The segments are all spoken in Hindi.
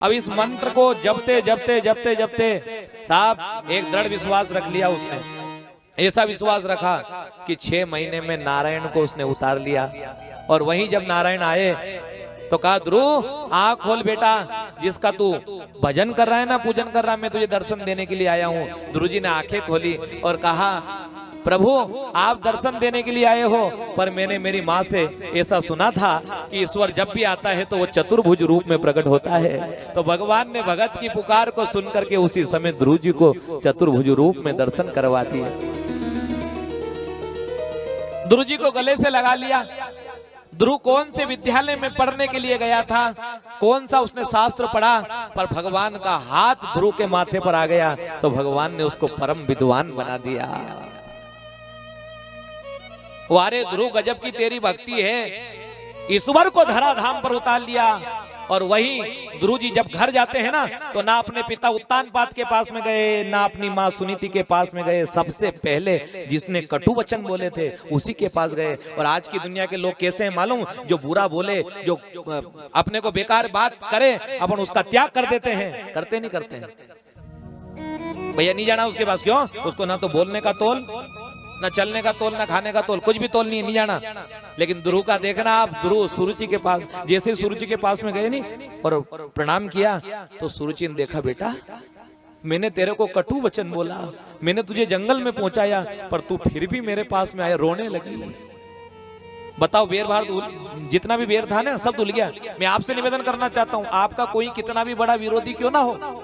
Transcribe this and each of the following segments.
अब इस मंत्र को जपते जपते जपते जपते साहब एक दृढ़ विश्वास रख लिया उसने। ऐसा विश्वास रखा कि 6 महीने में नारायण को उसने उतार लिया। और वहीं जब नारायण आए तो कहा, ध्रुव आँख खोल बेटा, जिसका तू भजन कर रहा है ना, पूजन कर रहा है, मैं तुझे दर्शन देने के लिए आया हूँ। ध्रुव जी ने आंखें खोली और कहा, प्रभु आप दर्शन देने के लिए आए हो, पर मैंने मेरी माँ से ऐसा सुना था कि ईश्वर जब भी आता है तो वो चतुर्भुज रूप में प्रकट होता है। तो भगवान ने भगत की पुकार को सुन करके उसी समय ध्रुव जी को चतुर्भुज रूप में दर्शन करवा दिया। ध्रुव जी को गले से लगा लिया। ध्रुव कौन से विद्यालय में पढ़ने के लिए गया था, कौन सा उसने शास्त्र पढ़ा, पर भगवान का हाथ ध्रुव के माथे पर आ गया तो भगवान ने उसको परम विद्वान बना दिया। वारे ध्रुव गजब की तेरी भक्ति है, ईश्वर को धराधाम पर उतार लिया। और वही ध्रुव जी जब घर जाते हैं ना, तो ना अपने पिता उत्तानपाद के पास में गए, ना अपनी माँ सुनीति के पास में गए, सबसे पहले जिसने कटु वचन बोले थे उसी के पास गए। और आज की दुनिया के लोग कैसे हैं मालूम, जो बुरा बोले, जो अपने को बेकार बात करे, अपन उसका त्याग कर देते हैं। करते नहीं करते हैं भैया, नहीं जाना उसके पास, क्यों? उसको ना तो बोलने का तोल, ना चलने का तोल, ना खाने का तोल, कुछ भी तोल नहीं जाना। लेकिन ध्रुव का देखना आप, ध्रुव सुरुचि के पास, जैसे सुरुचि के पास में गए नहीं और प्रणाम किया तो सुरुचि ने देखा, बेटा मैंने तेरे को कटु वचन बोला, मैंने तुझे जंगल में पहुंचाया, पर तू फिर भी मेरे पास में आया, रोने लगी। बताओ, बेर बार जितना भी बेर था ना सब धुल गया। मैं आपसे निवेदन करना चाहता हूँ, आपका कोई कितना भी बड़ा विरोधी क्यों ना हो,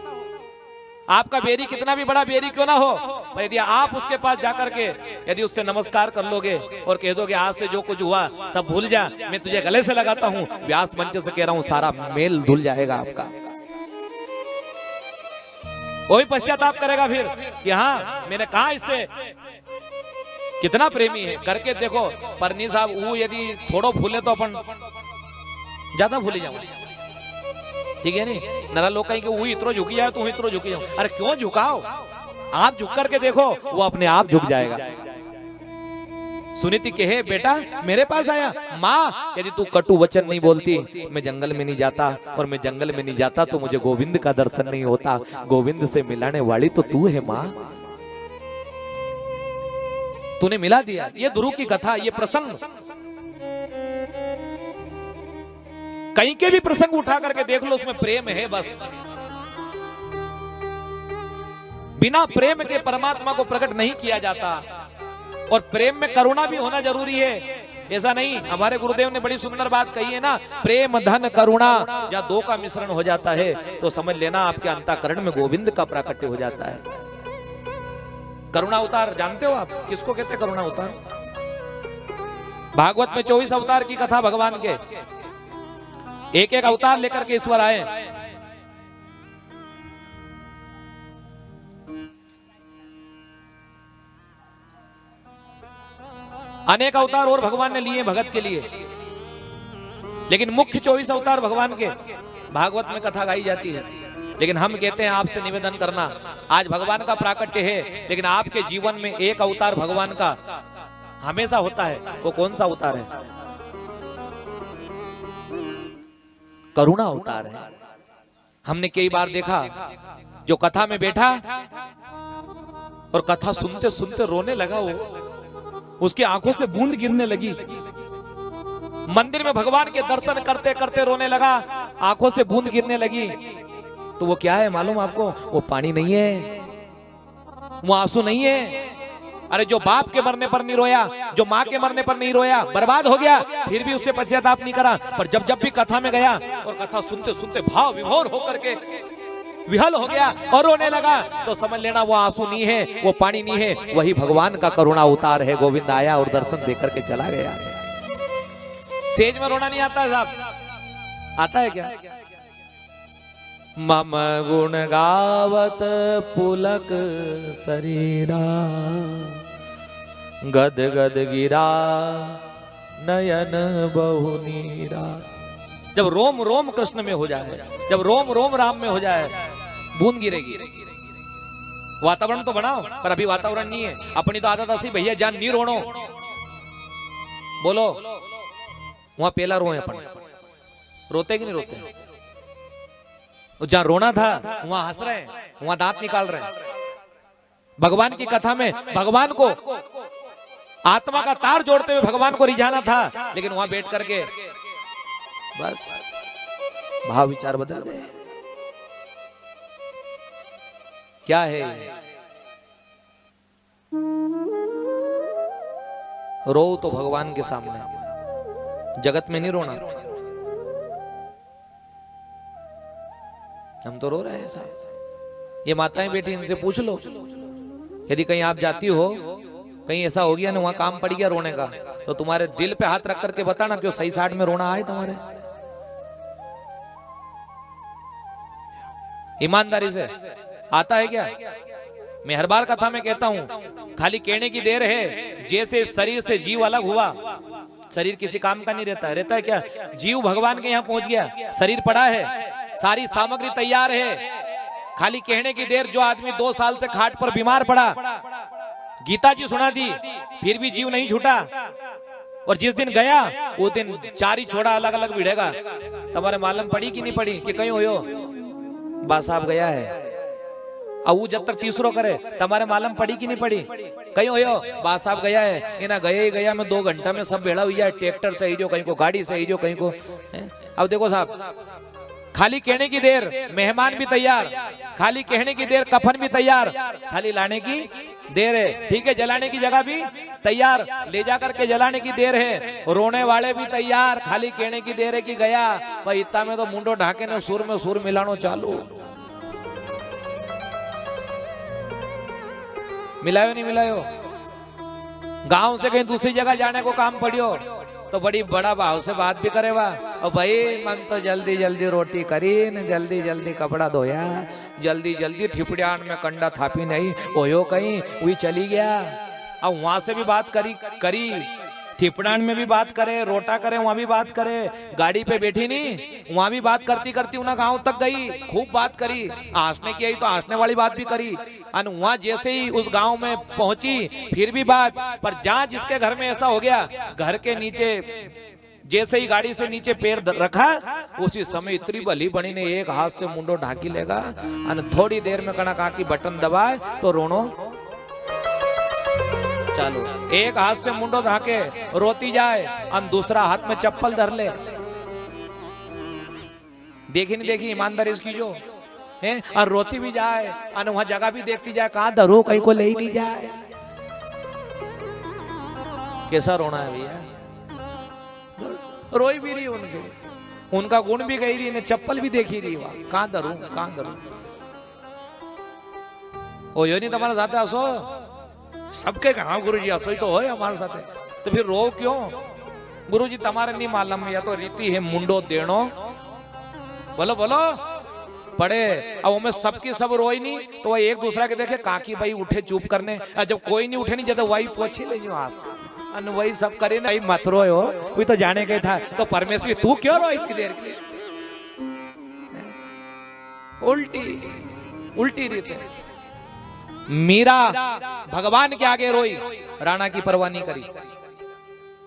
आपका बेरी कितना भी बड़ा बेरी क्यों ना हो, पर यदि आप उसके पास जाकर के यदि उससे नमस्कार कर लोगे और कह दोगे आज से जो कुछ हुआ सब भूल जा, मैं तुझे गले से लगाता हूँ, व्यास मंच से कह रहा हूँ, सारा मेल धुल जाएगा आपका। वही पश्चाताप करेगा फिर कि हाँ मैंने कहा इससे कितना प्रेमी है, करके देखो। पर नहीं साहब, वो यदि थोड़ा भूले तो अपन ज्यादा भूले जाओ, ठीक है नहीं? नरा लोग कहेंगे वो इतना झुकी जाए तो इतना झुकी जाओ। अरे क्यों झुकाओ, आप झुक करके देखो, वो अपने आप झुक जाएगा। सुनीति कहे, बेटा मेरे पास आया, माँ यदि तू कटु वचन नहीं बोलती मैं जंगल में नहीं जाता, और मैं जंगल में नहीं जाता तो मुझे गोविंद का दर्शन नहीं होता। गोविंद से मिलाने वाली तो तू है माँ, तूने मिला दिया। ये ध्रुव की कथा, ये प्रसंग कहीं के भी प्रसंग उठा करके देख लो, उसमें प्रेम है बस। बिना प्रेम के परमात्मा को प्रकट नहीं किया जाता। और प्रेम में करुणा भी होना जरूरी है, ऐसा नहीं। हमारे गुरुदेव ने बड़ी सुंदर बात कही है ना, प्रेम धन करुणा या दो का मिश्रण हो जाता है तो समझ लेना आपके अंतःकरण में गोविंद का प्राकट्य हो जाता है। करुणा अवतार जानते हो आप किसको कहते हैं? करुणा अवतार भागवत में 24 अवतार की कथा भगवान के, एक एक अवतार लेकर के ईश्वर आए। अनेक अवतार और भगवान ने लिए भगत के लिए, लेकिन मुख्य 24 अवतार भगवान के भागवत में कथा गाई जाती है। लेकिन हम कहते हैं आपसे निवेदन करना, आज भगवान का प्राकट्य है, लेकिन आपके जीवन में एक अवतार भगवान का हमेशा होता है। वो कौन सा अवतार है? करुणा अवतार है। हमने कई बार देखा, जो कथा में बैठा और कथा सुनते सुनते रोने लगा, वो उसकी आंखों से बूंद गिरने लगी। मंदिर में भगवान के दर्शन करते करते रोने लगा, आंखों से बूंद गिरने लगी। तो वो क्या है मालूम आपको? वो पानी नहीं है, वो आंसू नहीं है। अरे जो बाप के मरने पर नहीं रोया, जो माँ के मरने पर नहीं रोया, बर्बाद हो गया, फिर भी उससे पश्चाताप नहीं करा। पर जब जब भी कथा में गया और कथा सुनते सुनते भाव विभोर होकर के विहल हो गया और रोने लगा, तो समझ लेना वो आंसू नहीं है, वो पानी नहीं है, वही भगवान का करुणा अवतार है। गोविंद आया और दर्शन देकर के चला गया। सेज में रोना नहीं आता है साहब, आता है क्या? मम गुण गावत पुलक शरीरा, गद गद गिरा नयन बहुनीरा। जब रोम रोम कृष्ण में हो जाए, जब रोम रोम राम में हो जाए, बूंद गिरेगी। वातावरण तो बनाओ, पर अभी वातावरण नहीं है। अपनी तो आदत ऐसी, भैया जान नहीं रोनो, बोलो वहां पहला रोए अपन। रोते कि नहीं रोते? जहां रोना था वहां हंस रहे हैं, वहां दांत निकाल रहे हैं। भगवान की कथा में भगवान को आत्मा का तार जोड़ते हुए भगवान को रिझाना था, लेकिन वहां बैठ करके बस भाव विचार बदल गए। क्या है रो तो भगवान के सामने, जगत में नहीं रोना। हम तो रो रहे हैं साहब। ये माताएं बेटी इनसे पूछ लो, यदि कहीं आप जाती हो, कहीं ऐसा हो गया ना वहां काम पड़ गया रोने का, तो तुम्हारे दिल पे हाथ रख करके बताना क्यों सही साइड में रोना आए तुम्हारे। ईमानदारी से आता है क्या? मैं हर बार कथा में कहता हूं, खाली कहने की देर है। जैसे शरीर से जीव अलग हुआ, शरीर किसी काम का नहीं रहता है। रहता है क्या? जीव भगवान के यहाँ पहुंच गया, शरीर पड़ा है, सारी सामग्री तैयार है, खाली कहने की देर। जो आदमी 2 साल से खाट पर बीमार पड़ा, गीता जी सुना दी, फिर भी जीव नहीं छूटा, और जिस दिन गया वो दिन 4 ही छोड़ा अलग अलग भिड़ेगा। तुम्हारे मालूम पड़ी कि नहीं पड़ी कि कहीं हो बा साहब गया है, अब वो जब तक तीसरो करे तुम्हारे मालूम पड़ी कि नहीं पड़ी? कहीं हो बा साहब गया है, ये ना गया ही गया, मैं 2 घंटा में सब बेड़ा हुआ है, ट्रैक्टर से ही जो कहीं को, गाड़ी से ही जो कहीं को। अब देखो साहब, खाली कहने की देर, मेहमान भी तैयार, खाली कहने की देर, कफन भी तैयार, खाली लाने की देर है। ठीक है, जलाने की जगह भी तैयार, ले जा करके जलाने की देर है, रोने वाले भी तैयार, खाली कहने की देर है कि गया भाई। इतना में तो मुंडो ढाके ने सुर में सुर मिलानो चालू। मिलायो नहीं मिलायो? गांव से कहीं दूसरी जगह जाने को काम पड़ियो तो बड़ी बड़ा भाव से बात भी करे वाह, और भाई मन तो जल्दी जल्दी रोटी करी न, जल्दी जल्दी कपड़ा धोया, जल्दी जल्दी ठिपड़ियान में कंडा थापी नहीं ओयो कहीं वही चली गया। अब वहां से भी बात करी ठिपड़ान में भी बात करे, रोटा करे वहां भी बात करे, गाड़ी पे बैठी नहीं वहां भी बात करती करती उन्हें गांव तक गई, खूब बात करी, हंसने की आई तो हंसने वाली बात भी करी। और वहां जैसे ही उस गांव में पहुंची फिर भी बात, पर जहां जिसके घर में ऐसा हो गया, घर के नीचे जैसे ही गाड़ी से नीचे पैर रखा, उसी समय इतनी भली बनी ने एक हाथ से मुंडो ढाकी लेगा, और थोड़ी देर में कना का की बटन दबाए तो रोनो चालू। एक हाथ से मुंडो धाके रोती जाए और दूसरा हाथ में चप्पल धर ले। देखी नहीं देखी ईमानदारी इसकी जो है, और रोती भी जाए और वहां जगह भी देखती जाए, कहां धरो कहीं को ले ही नहीं जाए। कैसा रोना है भैया? रोई भी रही उनके, उनका गुण भी गई रही, चप्पल भी देखी रही, वहां कहां धरू कहां धरू। ओ यो नहीं तुम्हारे साथ हंसो, सबके कहा गुरु जी असोई तो हो हमारे साथ, तो फिर रो क्यों? गुरु जी तुम्हारे नहीं मालूम, या तो रीति है मुंडो देनो, बोलो बोलो पड़े। अब मैं सबकी सब रोई नहीं तो वह एक दूसरा के देखे काकी भाई उठे चुप करने, जब कोई नहीं उठे नहीं जब वही पोछे ले जो हाथ, वही सब करे ना, मत रोए हो, वही तो जाने के था। तो परमेश्वरी तू क्यों रो इतनी देर की? उल्टी रीते। मीरा भगवान के आगे रोई, राणा की परवाह नहीं करी।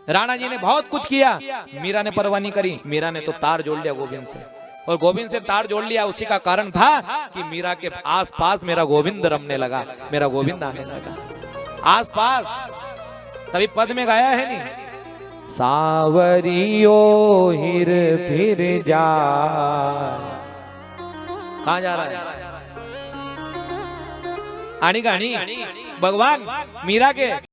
राणा जी ने बहुत कुछ किया, मीरा ने परवाह नहीं करी। मीरा ने तो तार जोड़ लिया गोविंद से, और गोविंद से तार जोड़ लिया उसी का कारण था कि मीरा के आसपास मेरा गोविंद रमने लगा, मेरा गोविंद आने लगा आसपास। तभी पद में गाया है नहीं, सावरियो हिर फिर जा। कहां जा रहा है? आनी गानी भगवान मीरा के